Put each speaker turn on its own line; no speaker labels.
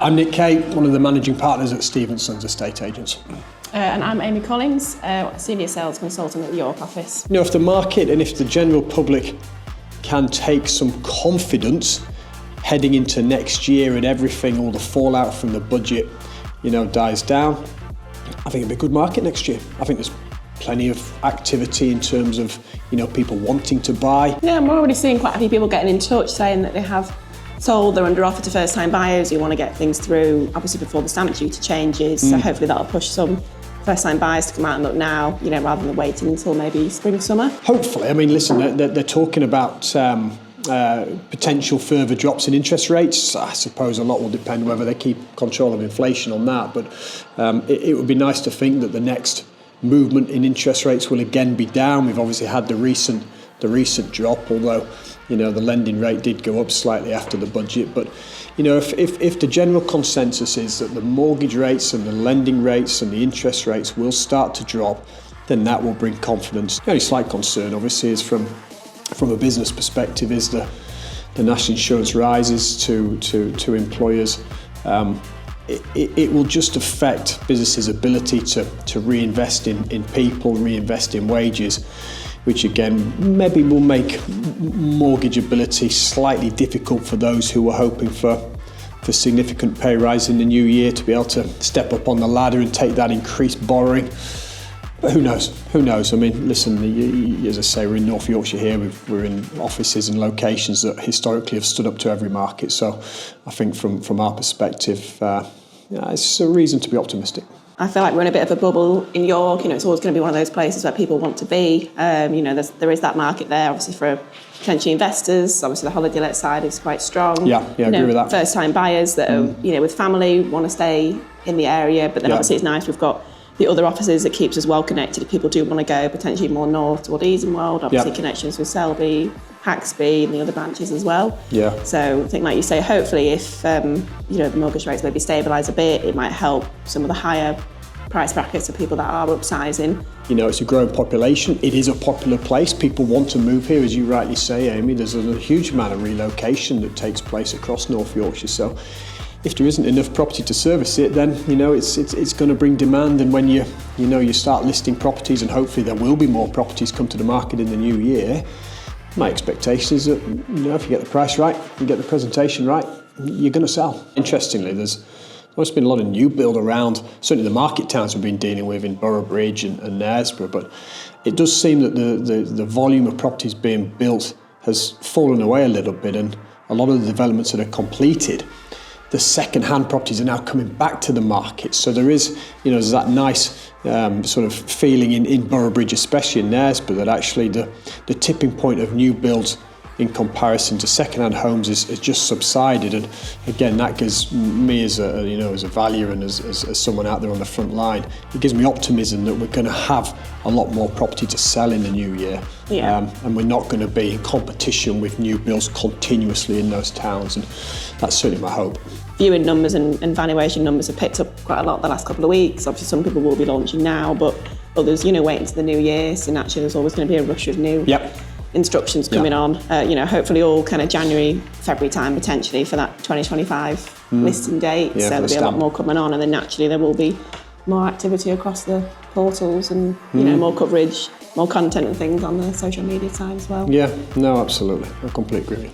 I'm Nick Kate, one of the managing partners at Stephensons Estate Agents.
And I'm Amy Collins, Senior Sales Consultant at the York office.
You know, if the market and if the general public can take some confidence heading into next year and everything, all the fallout from the budget, dies down, I think it'll be a good market next year. I think there's plenty of activity in terms of, people wanting to buy.
Yeah, I'm already seeing quite a few people getting in touch saying that they have sold, they're under offer to first-time buyers who want to get things through, obviously before the stamp duty changes, so hopefully that'll push some first-time buyers to come out and look now, rather than waiting until maybe spring, summer.
Hopefully. I mean, listen, they're talking about potential further drops in interest rates. I suppose a lot will depend whether they keep control of inflation on that, but it would be nice to think that the next movement in interest rates will again be down. We've obviously had the recent drop, although the lending rate did go up slightly after the budget. But if the general consensus is that the mortgage rates and the lending rates and the interest rates will start to drop, then that will bring confidence. The only slight concern, obviously, is from a business perspective, is the national insurance rises to employers. It will just affect businesses' ability to reinvest in people, reinvest in wages, which again maybe will make mortgageability slightly difficult for those who are hoping for significant pay rise in the new year to be able to step up on the ladder and take that increased borrowing. But who knows? I mean, listen, as I say, we're in North Yorkshire here. We're in offices and locations that historically have stood up to every market. So I think from our perspective, it's a reason to be optimistic.
I feel like we're in a bit of a bubble in York. It's always going to be one of those places where people want to be. There is that market there, obviously, for potential investors. Obviously, the holiday let side is quite strong.
Yeah, I agree with that.
First-time buyers that are, with family, want to stay in the area. But then obviously it's nice we've got the other offices that keeps us well connected. If people do want to go potentially more north toward Easonwold, obviously connections with Selby, Haxby and the other branches as well. Yeah. So I think, like you say, hopefully if the mortgage rates maybe stabilise a bit, it might help some of the higher price brackets of people that are upsizing. It's
a growing population. It is a popular place. People want to move here, as you rightly say, Amy. There's a huge amount of relocation that takes place across North Yorkshire. So if there isn't enough property to service it, then it's going to bring demand. And when you start listing properties, and hopefully there will be more properties come to the market in the new year, my expectation is that if you get the price right, you get the presentation right, you're going to sell. Interestingly, there's been a lot of new build around, certainly the market towns we've been dealing with in Boroughbridge and Knaresborough, but it does seem that the volume of properties being built has fallen away a little bit, and a lot of the developments that are completed, the second-hand properties are now coming back to the market. So there is, there's that nice sort of feeling in Boroughbridge, especially in Knaresborough, that actually the tipping point of new builds in comparison to second-hand homes has just subsided. And again, that gives me as a valuer and as someone out there on the front line, it gives me optimism that we're going to have a lot more property to sell in the new year. Yeah. And we're not going to be in competition with new builds continuously in those towns, and that's certainly my hope.
Viewing numbers and valuation numbers have picked up quite a lot the last couple of weeks. Obviously some people will be launching now, but others, waiting to the new year. So naturally there's always going to be a rush of new instructions coming on. Hopefully all kind of January, February time potentially for that 2025 listing date. So there'll be a lot more coming on, and then naturally there will be more activity across the portals and more coverage, more content and things on the social media side as well.
Yeah, no, absolutely. I completely agree.